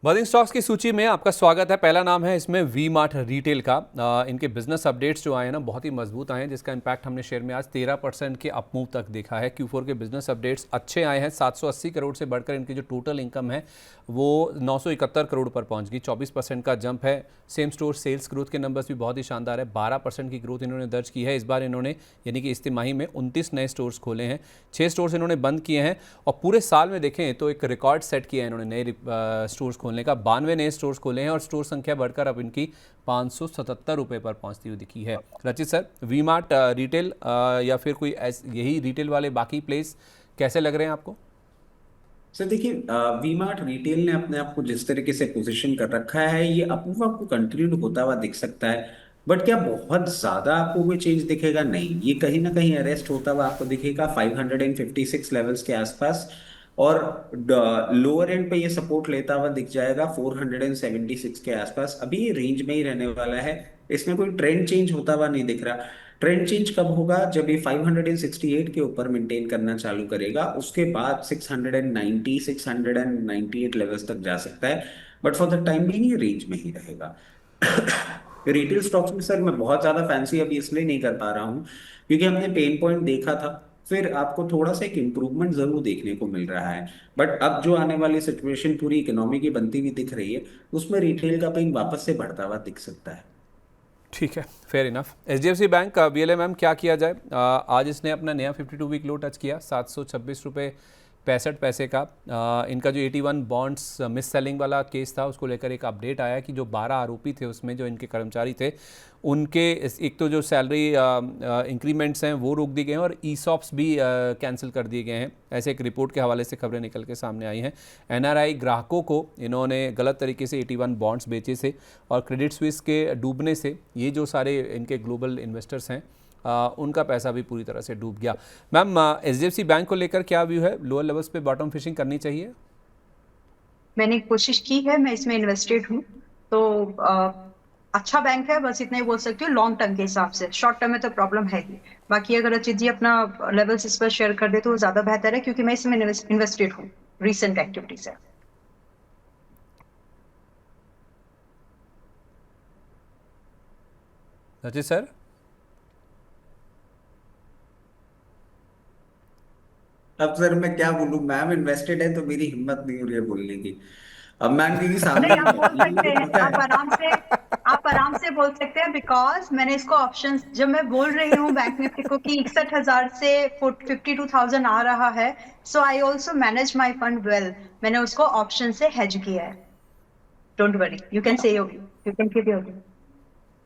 Burning stocks की सूची में आपका स्वागत है। पहला नाम है इसमें वी मार्ट रिटेल का। इनके बिजनेस अपडेट्स जो आए हैं ना बहुत ही मजबूत आए हैं, जिसका इम्पैक्ट हमने शेयर में आज 13% के अपमूव तक देखा है। Q4 के बिजनेस अपडेट्स अच्छे आए हैं। 780 करोड़ से बढ़कर इनकी जो टोटल इनकम है वो 971 करोड़ पर पहुंच गई। 24% का जंप है। सेम स्टोर सेल्स ग्रोथ के नंबर्स भी बहुत ही शानदार है। 12% की ग्रोथ इन्होंने दर्ज की है। इस बार इन्होंने यानी कि इस तिमाही में 29 नए स्टोर्स खोले हैं, 6 स्टोर्स इन्होंने बंद किए हैं और पूरे साल में देखें तो एक रिकॉर्ड सेट किया है इन्होंने नए स्टोर्स खोलने का। 92 नए स्टोर्स खोले हैं और स्टोर संख्या बढ़कर अब इनकी 577 रुपये पर पहुंचती हुई दिखी है। रचित सर, वी मार्ट रिटेल या फिर कोई यही रिटेल वाले बाकी प्लेस कैसे लग रहे हैं आपको? सर देखिए, वी मार्ट रिटेल ने अपने आप को जिस तरीके से पोजीशन कर रखा है ये अप्रूव आपको कंटिन्यू होता हुआ दिख सकता है। बट क्या बहुत ज्यादा आपको कोई चेंज दिखेगा? नहीं, ये कहीं ना कहीं अरेस्ट होता हुआ आपको दिखेगा 556 लेवल्स के आसपास। और लोअर एंड पे ये सपोर्ट लेता हुआ दिख जाएगा 476 के आसपास। अभी ये रेंज में ही रहने वाला है। इसमें कोई ट्रेंड चेंज होता हुआ नहीं दिख रहा। ट्रेंड चेंज कब होगा? जब ये 568 के ऊपर मेंटेन करना चालू करेगा, उसके बाद 690 698 लेवल्स तक जा सकता है। But for the time being ये रेंज में ही रहेगा। रिटेल स्टॉक्स में सर मैं बहुत ज्यादा फैंसी अभी इसलिए नहीं कर पा रहा हूँ क्योंकि हमने पेन पॉइंट देखा था। फिर आपको थोड़ा सा एक इम्प्रूवमेंट जरूर देखने को मिल रहा है। बट अब जो आने वाली सिचुएशन पूरी इकोनॉमी की बनती हुई दिख रही है, उसमें रिटेल का पेन वापस से बढ़ता हुआ दिख सकता है। ठीक है, फेयर इनफ। HDFC बैंक का VLMM क्या किया जाए? आज इसने अपना नया 52 वीक लो टच किया, 726 रुपये 65 पैसे का। इनका जो 81 बॉन्ड्स मिस सेलिंग वाला केस था उसको लेकर एक अपडेट आया कि जो 12 आरोपी थे उसमें जो इनके कर्मचारी थे उनके एक तो जो सैलरी इंक्रीमेंट्स हैं वो रोक दिए गए हैं और ESOPs भी कैंसिल कर दिए गए हैं। ऐसे एक रिपोर्ट के हवाले से खबरें निकल के सामने आई हैं। NRI ग्राहकों को इन्होंने गलत तरीके से 81 बॉन्ड्स बेचे से और क्रेडिट स्विस के डूबने से ये जो सारे इनके ग्लोबल इन्वेस्टर्स हैं उनका पैसा भी पूरी तरह से डूब गया। मैम, HDFC बैंक को लेकर क्या व्यू है? लोअर लेवल्स पे बॉटम फिशिंग करनी चाहिए? मैंने कोशिश की है, मैं इसमें इन्वेस्टेड हूँ। तो अच्छा बैंक है, बस इतना ही बोल सकती हूँ। लॉन्ग टर्म के हिसाब से, शॉर्ट टर्म में तो प्रॉब्लम है ही। बाकी अगर अचित जी अपना लेवल्स इस पर शेयर कर दे तो वो ज्यादा बेहतर है, क्योंकि मैं इसमें इन्वेस्टेड हूँ रीसेंट एक्टिविटी से। रचित सर। अब सर मैं क्या बोलूं? मैम इन्वेस्टेड है तो मेरी हिम्मत नहीं हो रही है बोलने की। अब मैम क्योंकि सामने नहीं, ही आप बोल बैठी है, सकते मुझे हैं, पता है। आप आराम से बोल सकते हैं, बिकॉज मैंने इसको ऑप्शन, जब मैं बोल रही हूँ बैंक निफ्टी को कि 61,000 से 52,000 आ रहा है, so I also manage my fund well. मैंने उसको ऑप्शन से हेज किया है। Don't worry, you can say, you can keep your.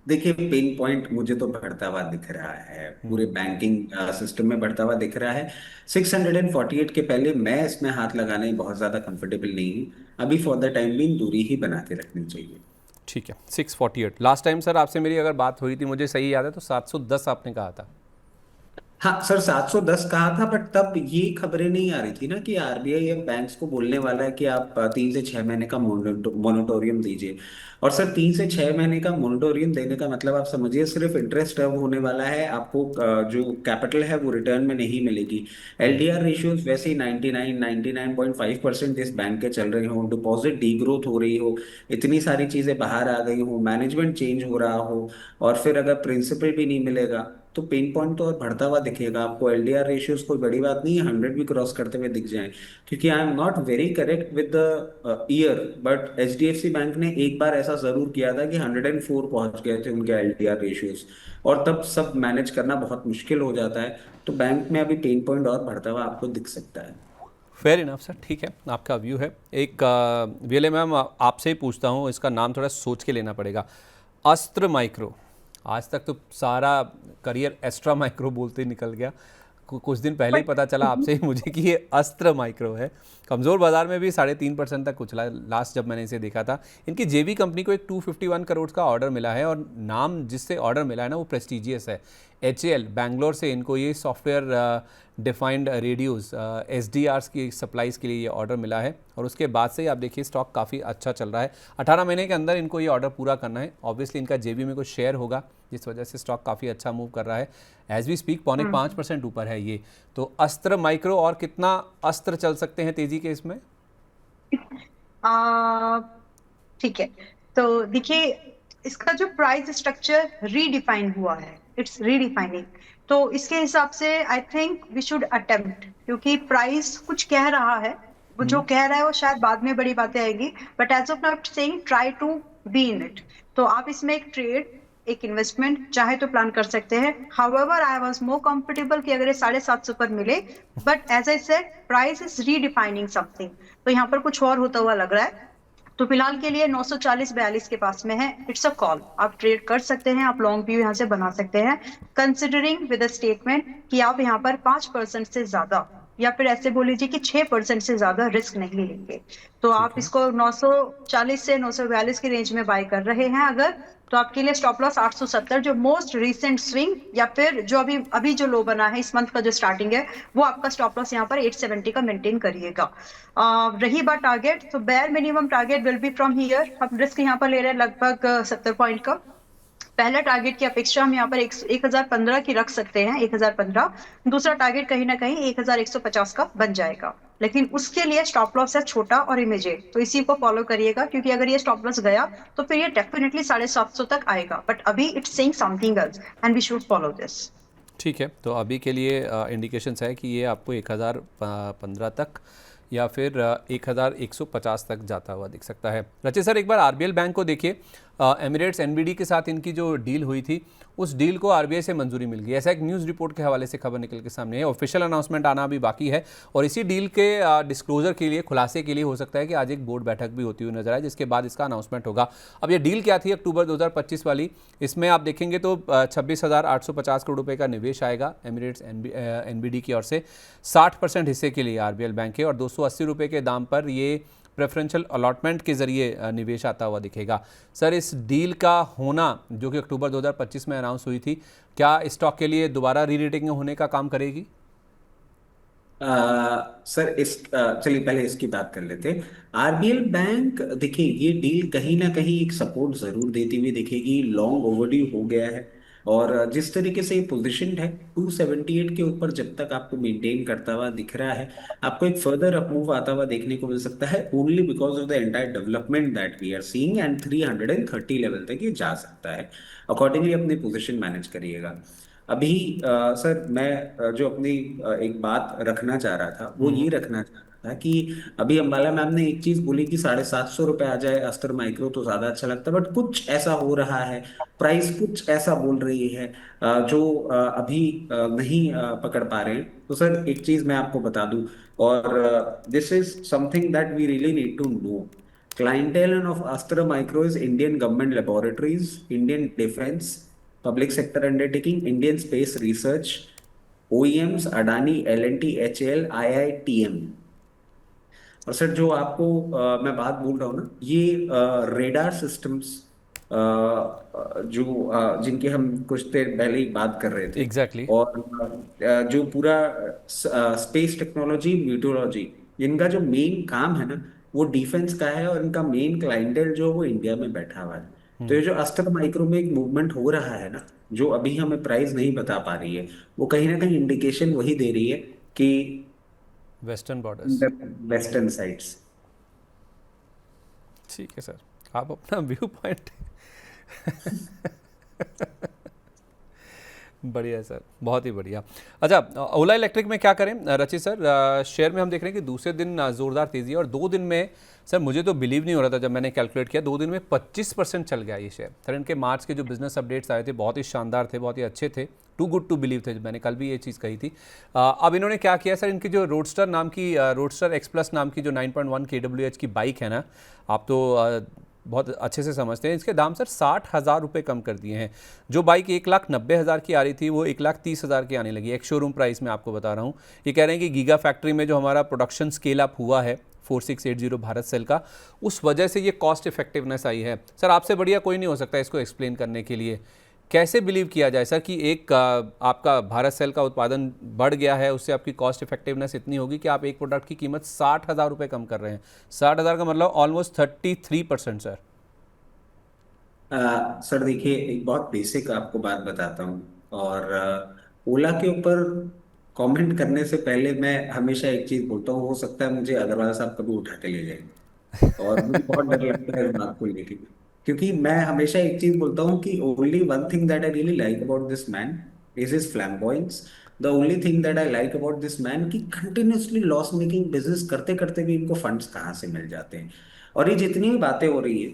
देखिए, पेन पॉइंट मुझे तो बढ़ता हुआ दिख रहा है, पूरे बैंकिंग सिस्टम में बढ़ता हुआ दिख रहा है। 648 के पहले मैं इसमें हाथ लगाने में बहुत ज्यादा कंफर्टेबल नहीं हूँ। अभी फॉर द टाइम बीइंग दूरी ही बना के रखनी चाहिए। ठीक है, 648। लास्ट टाइम सर आपसे मेरी अगर बात हुई थी, मुझे सही याद है, तो 710 आपने कहा था। हाँ सर, 710 कहा था, बट तब ये खबरें नहीं आ रही थी ना कि आरबीआई अब बैंक्स को बोलने वाला है कि आप 3 से 6 महीने का मोनिटोरियम दीजिए। और सर 3 से 6 महीने का मोनिटोरियम देने का मतलब आप समझिए सिर्फ इंटरेस्ट अब होने वाला है, आपको जो कैपिटल है वो रिटर्न में नहीं मिलेगी। एलडीआर रेशियोज वैसे ही 99.5% इस बैंक के चल रहे हो, डिपॉजिट डीग्रोथ हो रही हो, इतनी सारी चीजें बाहर आ गई हो, मैनेजमेंट चेंज हो रहा हो, और फिर अगर प्रिंसिपल भी नहीं मिलेगा तो पेन पॉइंट तो और बढ़ता हुआ दिखेगा आपको। एलडीआर रेशियोज कोई बड़ी बात नहीं है, 100 भी क्रॉस करते हुए दिख जाए, क्योंकि I am not very correct with the year, but HDFC bank ने एक बार ऐसा जरूर किया था कि 104 पहुंच गए थे उनके एलडीआर रेशियोज। और तब सब मैनेज करना बहुत मुश्किल हो जाता है। तो बैंक में अभी पेन पॉइंट और बढ़ता हुआ आपको दिख सकता है। फेयर इनफ सर, ठीक है, आपका व्यू है। एक VLM मैम आपसे ही पूछता हूँ, इसका नाम थोड़ा सोच के लेना पड़ेगा। अस्त्र माइक्रो। आज तक तो सारा करियर एस्ट्रा माइक्रो बोलते ही निकल गया। कुछ दिन पहले ही बट पता चला आपसे ही मुझे कि ये अस्त्र माइक्रो है। कमज़ोर बाजार में भी 3.5% तक कुचला लास्ट जब मैंने इसे देखा था। इनकी जेबी कंपनी को एक 251 करोड़ का ऑर्डर मिला है और नाम जिससे ऑर्डर मिला है ना वो प्रेस्टीजियस है। HAL बैंगलोर से इनको ये सॉफ्टवेयर डिफाइंड रेडियोस SDRs की सप्लाईज़ के लिए ये ऑर्डर मिला है और उसके बाद से ही आप देखिए स्टॉक काफ़ी अच्छा चल रहा है। 18 महीने के अंदर इनको ये ऑर्डर पूरा करना है। ऑब्वियसली इनका जेबी में कुछ शेयर होगा जिस वजह से स्टॉक काफ़ी अच्छा मूव कर रहा है। एज वी स्पीक 5.25% ऊपर है ये। तो अस्त्र माइक्रो और कितना अस्त्र चल सकते हैं तेजी के इसमें? ठीक है, तो देखिए इसका जो प्राइस स्ट्रक्चर रीडिफाइन हुआ है, इट्स रीडिफाइनिंग। तो इसके हिसाब से I think we should attempt, क्योंकि प्राइस कुछ कह रहा है, वो जो कह रहा है वो शायद बाद में बड़ी बातें आएगी, but as of now saying try to be in it. तो आप इसमें एक ट्रेड, एक इन्वेस्टमेंट चाहे तो प्लान कर सकते हैं। However I was more comfortable कि अगर ये 750 पर मिले, but as I said price is redefining something, तो यहाँ पर कुछ और होता हुआ लग रहा है। तो फिलहाल के लिए 940-42 के पास में है, इट्स अ कॉल, आप ट्रेड कर सकते हैं, आप लॉन्ग व्यू यहाँ से बना सकते हैं, कंसिडरिंग विद अ स्टेटमेंट कि आप यहाँ पर 5% से ज्यादा, या फिर ऐसे बोल लीजिए कि 6% से ज्यादा रिस्क नहीं लेंगे। तो आप इसको 940 से 942 की रेंज में बाय कर रहे हैं अगर, तो आपके लिए स्टॉप लॉस 870, जो मोस्ट रीसेंट स्विंग, या फिर जो अभी अभी जो लो बना है इस मंथ का जो स्टार्टिंग है, वो आपका स्टॉप लॉस यहाँ पर 870 का मेंटेन करिएगा। रही बात टारगेट, तो bare minimum target will be from here, हम रिस्क यहाँ पर ले रहे हैं लगभग 70 पॉइंट का। पहला टारगेट की अपेक्षा हम यहाँ पर 1015 की रख सकते हैं, 1015। दूसरा टारगेट कहीं ना कहीं 1150 का बन जाएगा, लेकिन उसके लिए स्टॉप लॉस है छोटा और इमीडिएट, तो इसी को फॉलो करिएगा, क्योंकि अगर ये स्टॉप लॉस गया तो फिर ये डेफिनेटली 750 तक आएगा, बट अभी it's saying something else and we should follow this. ठीक है, तो अभी के लिए इंडिकेशंस है कि ये आपको 1015 तक या फिर 1150 तक जाता हुआ दिख सकता है। रचित सर, एक बार आरबीएल बैंक को देखिए, एमिरेट्स एनबीडी के साथ इनकी जो डील हुई थी, उस डील को आरबीआई से मंजूरी मिल गई, ऐसा एक न्यूज़ रिपोर्ट के हवाले से खबर निकल के सामने है। ऑफिशियल अनाउंसमेंट आना अभी बाकी है, और इसी डील के डिस्क्लोजर के लिए, खुलासे के लिए हो सकता है कि आज एक बोर्ड बैठक भी होती हुई नजर आए, जिसके बाद इसका अनाउंसमेंट होगा। अब ये डील क्या थी अक्टूबर 2025 वाली, इसमें आप देखेंगे तो 26,850 करोड़ रुपए का निवेश आएगा एमिरेट्स एनबीडी की ओर से, 60% हिस्से के लिए आरबीएल बैंक के, और 280 रुपये के दाम पर ये प्रेफरेंशियल अलॉटमेंट के जरिए निवेश आता हुआ दिखेगा। सर, इस डील का होना जो कि अक्टूबर 2025 में अनाउंस हुई थी, क्या स्टॉक के लिए दोबारा री रेटिंग होने का काम करेगी? सर चलिए पहले इसकी बात कर लेते हैं। आरबीएल बैंक, देखिए ये डील कहीं ना कहीं एक सपोर्ट जरूर देती हुई दिखेगी, लॉन्ग ओवरड्यू हो गया है, और जिस तरीके से ये पोजीशनड है 278 के ऊपर जब तक आपको मेंटेन करता हुआ दिख रहा है, आपको एक फर्दर अपमूव आता हुआ देखने को मिल सकता है, only because of the entire development that we are seeing, and 330 level तक ये जा सकता है। अकॉर्डिंगली अपनी पोजीशन मैनेज करिएगा। अभी सर मैं जो अपनी एक बात रखना चाह रहा था वो ये रखना चाह रहा था कि अभी अंबाला मैम ने एक चीज बोली कि 750 रुपये आ जाए अस्टर माइक्रो तो ज्यादा अच्छा लगता है, बट कुछ ऐसा हो रहा है, प्राइस कुछ ऐसा बोल रही है जो अभी नहीं पकड़ पा रहे हैं। तो सर एक चीज मैं आपको बता दूं, और this is something that we really need to know. Clientele of Astra Micro is Indian government laboratories, Indian defense, public sector undertaking, Indian space research, OEMs, Adani, L&T, HAL, IITM। और sir जो आपको मैं बात बोल रहा हूँ ना, ये रेडार सिस्टम्स जो जिनके हम कुछ देर पहले ही बात कर रहे थे, एग्जैक्टली। और जो पूरा स्पेस टेक्नोलॉजी, म्यूटोलॉजी, इनका जो मेन काम है ना वो डिफेंस का है, और इनका मेन क्लाइंटेल जो वो इंडिया में बैठा हुआ है। तो ये जो अस्टर माइक्रो में एक मूवमेंट हो रहा है ना, जो अभी हमें प्राइस नहीं बता पा रही है, वो कहीं ना कहीं इंडिकेशन वही दे रही है कि वेस्टर्न बॉर्डर्स। Western sides. ठीक है सर, आप अपना व्यू पॉइंट बढ़िया है सर, बहुत ही बढ़िया। अच्छा, ओला इलेक्ट्रिक में क्या करें रचित सर? शेयर में हम देख रहे हैं कि दूसरे दिन ज़ोरदार तेज़ी है, और 2 दिन में सर मुझे तो बिलीव नहीं हो रहा था जब मैंने कैलकुलेट किया, 2 दिन में 25% चल गया ये शेयर। सर इनके मार्च के जो बिजनेस अपडेट्स आए थे बहुत ही शानदार थे, बहुत ही अच्छे थे, टू गुड टू बिलीव थे, मैंने कल भी ये चीज़ कही थी। अब इन्होंने क्या किया सर, इनकी जो रोडस्टर नाम की रोडस्टर एक्स प्लस नाम की जो 9.1 kWh की बाइक है ना, आप तो बहुत अच्छे से समझते हैं, इसके दाम सर 60,000 रुपये कम कर दिए हैं। जो बाइक 1,90,000 की आ रही थी वो 1,30,000 की आने लगी, एक शोरूम प्राइस में आपको बता रहा हूँ। ये कह रहे हैं कि गीगा फैक्ट्री में जो हमारा प्रोडक्शन स्केल अप हुआ है 4680 भारत सेल का, उस वजह से ये कॉस्ट इफेक्टिवनेस आई है। सर आपसे बढ़िया कोई नहीं हो सकता इसको एक्सप्लेन करने के लिए। कैसे बिलीव किया जाए सर कि एक आपका भारत सेल का उत्पादन बढ़ गया है, उससे आपकी कॉस्ट इफेक्टिवनेस इतनी होगी कि आप एक प्रोडक्ट की कीमत 60,000 रुपये कम कर रहे हैं। 60,000 का मतलब ऑलमोस्ट 33% सर। सर देखिए एक बहुत बेसिक आपको बात बताता हूँ, और ओला के ऊपर कमेंट करने से पहले मैं हमेशा एक चीज बोलता हूँ, हो सकता है मुझे अग्रवाल साहब कभी उठा के ले जाएंगे। और मुझे बहुत डर लगता है इस बात को लेके, क्योंकि मैं हमेशा एक चीज बोलता हूँ कि only one thing that I really like about this man is his flamboyance. The only thing that I like about this man कि कंटिन्यूअसली लॉस मेकिंग बिजनेस करते करते भी इनको फंड्स कहाँ से मिल जाते हैं। और ये जितनी भी बातें हो रही है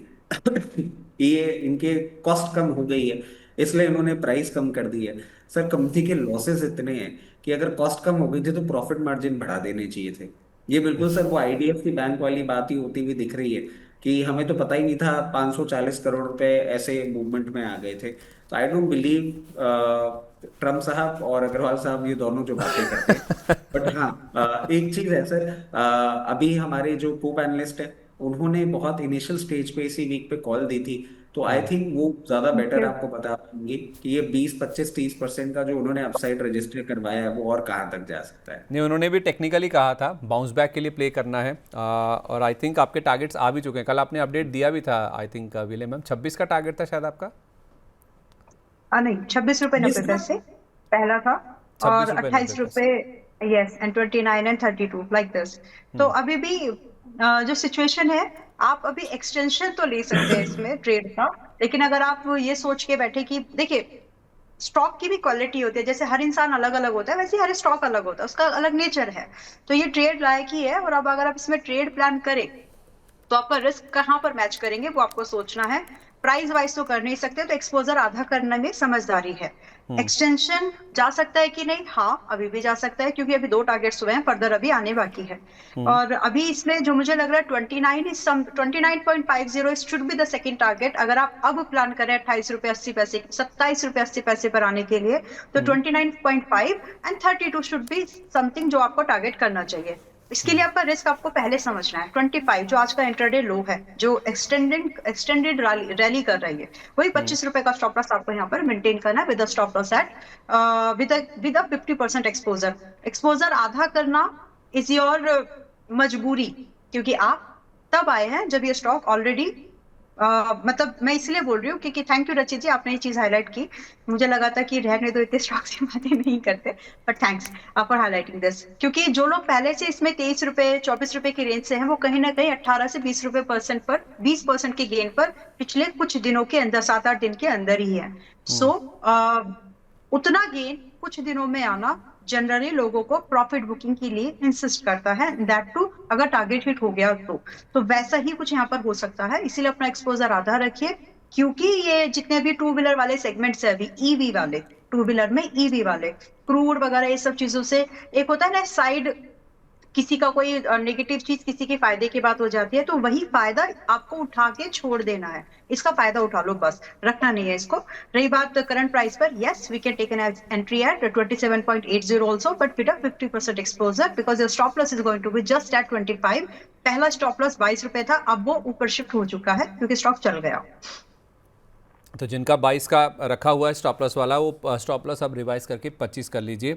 ये इनके कॉस्ट कम हो गई है इसलिए इन्होंने प्राइस कम कर दी है। सर कंपनी के लॉसेस इतने हैं कि अगर कॉस्ट कम हो गई थी तो प्रॉफिट मार्जिन बढ़ा देने चाहिए थे। ये बिल्कुल सर वो आईडीएफसी बैंक वाली बात ही होती हुई दिख रही है कि हमें तो पता ही नहीं था 540 करोड़ रुपए ऐसे मूवमेंट में आ गए थे। तो आई डोंट बिलीव ट्रम्प साहब और अग्रवाल साहब ये दोनों जो बातें करते हैं। बट हाँ, एक चीज है सर, अभी हमारे जो को पैनलिस्ट है उन्होंने बहुत इनिशियल स्टेज पे इसी वीक पे कॉल दी थी। तो आई थिंक वो ज्यादा बेटर आपको बता पाएंगे कि ये 20 25 30% का जो उन्होंने अपसाइड रजिस्टर करवाया है वो और कहाँ तक जा सकता है। नहीं, उन्होंने भी टेक्निकली कहा था बाउंस बैक के लिए प्ले करना है, और आई थिंक आपके टारगेट्स आ भी चुके हैं। कल आपने अपडेट दिया भी था आई थिंक विले मैम, 26 का टारगेट था शायद आपका। नहीं, 26 रुपए 90 पैसे पहला था, और 26 रुपये 90 पैसे। 28 रुपए, yes, and 29 and 32 like this. तो अभी भी जो सिचुएशन है, आप अभी एक्सटेंशन तो ले सकते हैं इसमें ट्रेड का। लेकिन अगर आप ये सोच के बैठे कि देखिए, स्टॉक की भी क्वालिटी होती है, जैसे हर इंसान अलग अलग होता है वैसे ही हर स्टॉक अलग होता है, उसका अलग नेचर है। तो ये ट्रेड लायक ही है, और अब अगर आप इसमें ट्रेड प्लान करें तो आपका रिस्क कहाँ पर मैच करेंगे वो आपको सोचना है। प्राइस वाइज तो कर नहीं सकते, तो एक्सपोजर आधा करने में समझदारी है। एक्सटेंशन जा सकता है कि नहीं? हाँ, अभी भी जा सकता है, क्योंकि अभी 2 टारगेट्स हुए हैं, फर्दर अभी आने बाकी है। और अभी इसमें जो मुझे लग रहा है 29.50 should be the second target. अगर आप अब प्लान करें 28 रुपए 80 पैसे, 27 रुपए 80 पैसे पर आने के लिए, तो 29.5 एंड 32 शुड बी समथिंग जो आपको टारगेट करना चाहिए। इसके लिए आपका रिस्क आपको पहले समझना है। 25 जो आज का इंट्राडे लो है, जो एक्सटेंडेड रैली कर रही है, वही 25 रुपए का स्टॉप लॉस आपको यहाँ पर मेंटेन करना है with stop loss at with 50% exposure. Exposure आधा करना इज योर मजबूरी, क्योंकि आप तब आए हैं जब ये स्टॉक ऑलरेडी मतलब मैं इसलिए बोल रही हूँ क्योंकि थैंक यू रचित जी, आपने ये चीज हाईलाइट की। मुझे लगा था कि रहने दो, इतने स्टॉक की बातें नहीं करते, but thanks for highlighting this. क्योंकि जो लोग पहले से इसमें 23 रुपए 24 रुपए की रेंज से हैं, वो कहीं ना कहीं 18 से 20 रुपए परसेंट पर 20% के गेन पर पिछले कुछ दिनों के अंदर, 7-8 दिन के अंदर ही है। सो उतना गेन कुछ दिनों में आना जनरली लोगों को प्रॉफिट बुकिंग के लिए इंसिस्ट करता है, दैट टू अगर टारगेट हिट हो गया तो वैसा ही कुछ यहाँ पर हो सकता है। इसीलिए अपना एक्सपोजर आधा रखिए, क्योंकि ये जितने भी टू व्हीलर वाले सेगमेंट्स है, अभी ईवी वाले, टू व्हीलर में ईवी वाले, क्रूड वगैरह ये सब चीजों से एक होता है ना साइड, किसी का कोई नेगेटिव चीज किसी के फायदे की बात हो जाती है, तो वही फायदा आपको उठा के छोड़ देना है। इसका फायदा उठा लो, बस रखना नहीं है इसको। रही बात करंट प्राइस पर, yes we can take an entry at 27.80 also, but with 50% exposure, because your stop loss is going to be just at 25। पहला स्टॉप लॉस 22 रुपए था, अब वो ऊपर शिफ्ट हो चुका है क्योंकि स्टॉक चल गया। तो जिनका 22 का रखा हुआ है स्टॉप लॉस वाला, वो स्टॉप लॉस अब रिवाइज करके 25 कर लीजिए।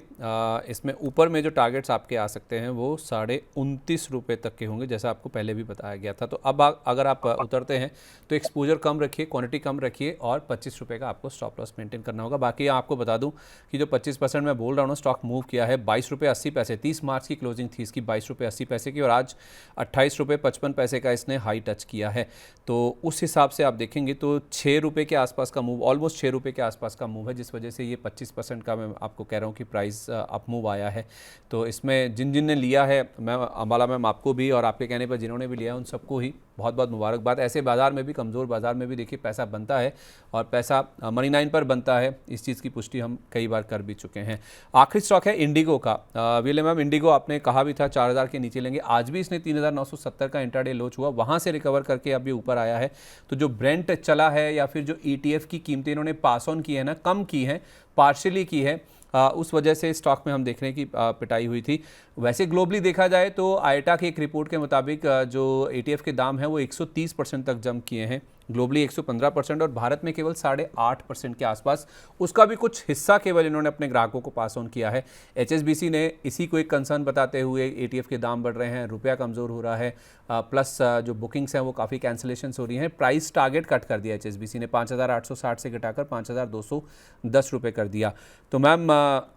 इसमें ऊपर में जो टारगेट्स आपके आ सकते हैं वो 29.5 रुपये तक के होंगे, जैसा आपको पहले भी बताया गया था। तो अब अगर आप उतरते हैं तो एक्सपोजर कम रखिए, क्वांटिटी कम रखिए, और 25 रुपये का आपको स्टॉप लॉस मेंटेन करना होगा। बाकी आपको बता दूं कि जो 25% मैं बोल रहा हूँ, स्टॉक मूव किया है 22 रुपये 80 पैसे। 30 मार्च की क्लोजिंग थी इसकी 22 रुपये 80 पैसे की, और आज 28 रुपये 55 पैसे का इसने हाई टच किया है। तो उस हिसाब से आप देखेंगे तो 6 रुपये के आसपास का मूव, ऑलमोस्ट 6 रुपये के आसपास का मूव है, जिस वजह से ये 25% का मैं आपको कह रहा हूँ कि प्राइस अप मूव आया है। तो इसमें जिन जिन ने लिया है, मैं अंबाला मैम आपको भी और आपके कहने पर जिन्होंने भी लिया है उन सबको ही बहुत बहुत मुबारकबाद। ऐसे बाज़ार में भी, कमज़ोर बाज़ार में भी देखिए पैसा बनता है, और पैसा मनी 9 पर बनता है। इस चीज़ की पुष्टि हम कई बार कर भी चुके हैं। आखिरी स्टॉक है इंडिगो का। विले मैम, इंडिगो आपने कहा भी था 4000 के नीचे लेंगे, आज भी इसने 3970 का इंट्राडे लो छुआ, वहाँ से रिकवर करके अभी ऊपर आया है। तो जो ब्रेंट चला है या फिर जो ETF की कीमतें इन्होंने पास ऑन की है ना, कम की हैं, पार्शियली की है, उस वजह से स्टॉक में हम देख रहे हैं कि पिटाई हुई थी। वैसे ग्लोबली देखा जाए तो आईटा की एक रिपोर्ट के मुताबिक जो ETF के दाम हैं वो 130% तक जंप किए हैं, ग्लोबली 115%, और भारत में केवल 8.5% के आसपास। उसका भी कुछ हिस्सा केवल इन्होंने अपने ग्राहकों को पास ऑन किया है। HSBC ने इसी को एक कंसर्न बताते हुए, ETF के दाम बढ़ रहे हैं, रुपया कमज़ोर हो रहा है, प्लस जो बुकिंग्स हैं वो काफ़ी कैंसिलेशंस हो रही हैं, प्राइस टारगेट कट कर दिया HSBC ने, 5860 से घटाकर 5210 रुपये कर दिया। तो मैम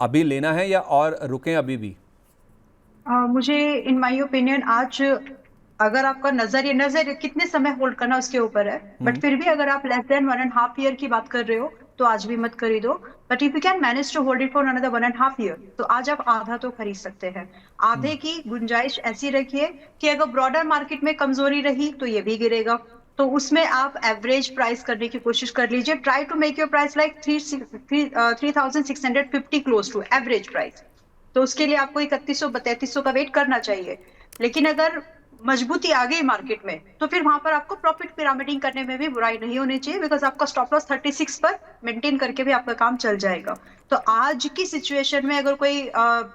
अभी लेना है या और रुकें अभी भी? मुझे इन माय ओपिनियन आज अगर आपका नजर कितने समय होल्ड करना उसके ऊपर है, बट फिर भी अगर आप लेस देन 1.5 ईयर की बात कर रहे हो तो आज भी मत खरीदो। But if you can manage to hold it for another 1.5 year तो आज आप आधा तो खरीद सकते हैं। आधे की गुंजाइश ऐसी रखिए कि अगर ब्रॉडर मार्केट में कमजोरी रही तो ये भी गिरेगा, तो उसमें आप एवरेज प्राइस करने की कोशिश कर लीजिए। Try to make your price like 3,650 close to average price. तो उसके लिए आपको 3100-3200 का वेट करना चाहिए। लेकिन अगर मजबूती आ गई मार्केट में तो फिर वहां पर आपको प्रॉफिट पिरामिडिंग करने में भी बुराई नहीं होनी चाहिए, बिकॉज आपका स्टॉप लॉस 36 पर मेंटेन करके भी आपका काम चल जाएगा। तो आज की सिचुएशन में अगर कोई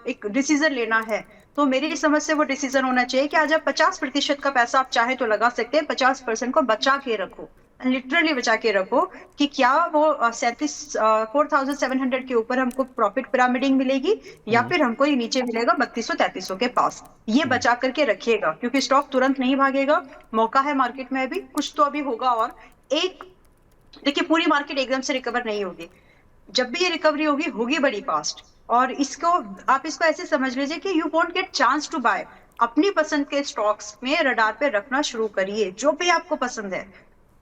एक डिसीजन लेना है तो मेरी समझ से वो डिसीजन होना चाहिए कि आज आप 50% का पैसा आप चाहे तो लगा सकते हैं, 50% को बचा के रखो, लिटरली बचा के रखो कि क्या वो 4,700 के ऊपर हमको प्रॉफिट पिरामिडिंग मिलेगी या फिर हमको ये नीचे मिलेगा 3200-3300 के पास। ये बचा करके रखिएगा क्योंकि स्टॉक तुरंत नहीं भागेगा, मौका है मार्केट में, अभी कुछ तो अभी होगा। और एक देखिए, पूरी मार्केट एकदम से रिकवर नहीं होगी, जब भी ये रिकवरी होगी होगी बड़ी फास्ट। और इसको आप इसको ऐसे समझ लीजिए कि you won't get chance to buy. अपनी पसंद के स्टॉक्स में रडार पे रखना शुरू करिए, जो भी आपको पसंद है।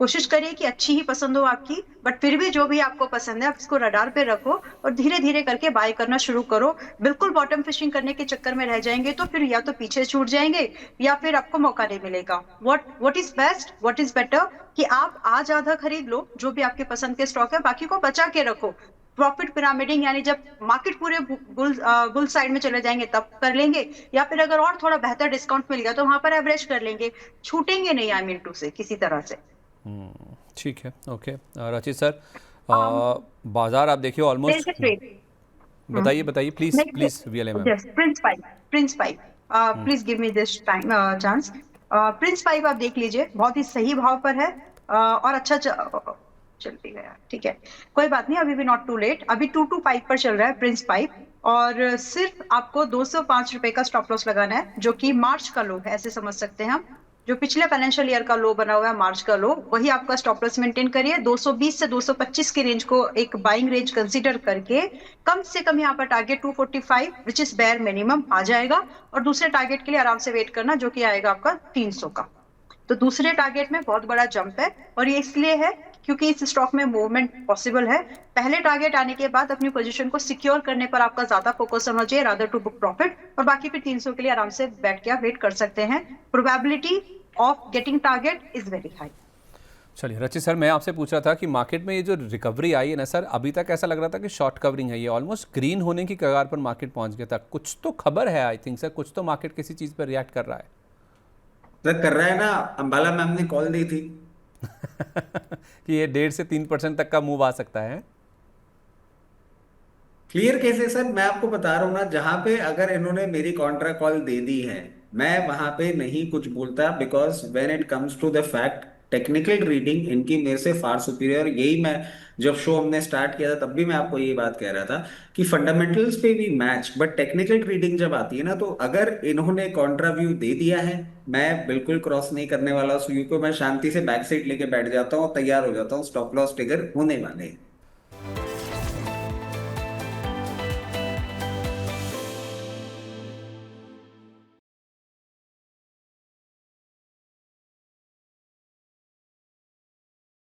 कोशिश करिए कि अच्छी ही पसंद हो आपकी, बट फिर भी जो भी आपको पसंद है आप इसको रडार पे रखो और धीरे धीरे करके बाय करना शुरू करो। बिल्कुल बॉटम फिशिंग करने के चक्कर में रह जाएंगे तो फिर या तो पीछे छूट जाएंगे या फिर आपको मौका नहीं मिलेगा। What is best, what is better कि आप आज आधा खरीद लो जो भी आपके पसंद के स्टॉक है, बाकी को बचा के रखो। प्रॉफिट पिरामिडिंग यानी जब मार्केट पूरे बुल साइड में चले जाएंगे तब कर लेंगे, या फिर अगर और थोड़ा बेहतर डिस्काउंट मिल गया तो वहां पर एवरेज कर लेंगे, छूटेंगे नहीं आई मीन टू से किसी तरह से। ठीक है, ओके। रचित सर, बाजार आप देखिए ऑलमोस्ट, बताइए बताइए please please VLA ma'am. Yes, Prince pipe please give me this time chance. Prince pipe आप देख लीजिए, बहुत ही सही भाव पर है और अच्छा चल भी गया, ठीक है, कोई बात नहीं, अभी भी नॉट टू लेट। अभी 225 पर चल रहा है प्रिंस पाइप और सिर्फ आपको 205 रुपए का स्टॉप लॉस लगाना है, जो कि मार्च का लो है, ऐसे समझ सकते हैं हम। जो पिछले फाइनेंशियल ईयर का लो बना हुआ है, मार्च का लो, वही आपका स्टॉप लॉस मेंटेन करिए। 220 से 225 की रेंज को एक बाइंग रेंज कंसीडर करके कम से कम यहाँ पर target 245 which is bare minimum आ जाएगा, और दूसरे टारगेट के लिए आराम से वेट करना जो कि आएगा आपका 300 का। तो दूसरे टारगेट में बहुत बड़ा जंप है और ये इसलिए है क्योंकि इस स्टॉक में मूवमेंट पॉसिबल है। पहले टारगेट आने के बाद अपनी पोजीशन को सिक्योर करने पर आपका ज्यादा फोकस होना चाहिए, रादर टू बुक प्रॉफिट, और बाकी फिर 300 के लिए आराम से बैठ के आप वेट कर सकते हैं। Probability of getting target is very high. चलिए रचित सर, मैं आपसे पूछ रहा था कि मार्केट में ये जो रिकवरी आई है ना सर, अभी तक ऐसा लग रहा था कि शॉर्ट कवरिंग है, ये ऑलमोस्ट ग्रीन होने की कगार पर मार्केट पहुंच गया था। कुछ तो खबर है आई थिंक सर, कुछ तो मार्केट किसी चीज पर रिएक्ट कर रहा है। सर कर रहा है ना, अंबाला मैम ने कॉल दी थी कि ये 1.5 से 3% तक का मूव आ सकता है। क्लियर केस है सर, मैं आपको बता रहा हूँ ना, जहां पे अगर इन्होंने मेरी कॉन्ट्रा कॉल दे दी है मैं वहां पे नहीं कुछ बोलता, because when it comes to the fact technical reading इनकी मेरे से फार सुपीरियर। यही मैं जब शो हमने स्टार्ट किया था तब भी मैं आपको यही बात कह रहा था कि फंडामेंटल्स पे भी मैच, बट टेक्निकल रीडिंग जब आती है ना, तो अगर इन्होंने कॉन्ट्रा व्यू दे दिया है मैं बिल्कुल क्रॉस नहीं करने वाला उस व्यू को। मैं शांति से बैक साइड लेके बैठ जाता हूँ, तैयार हो जाता हूँ, स्टॉप लॉस ट्रिगर होने वाले हैं।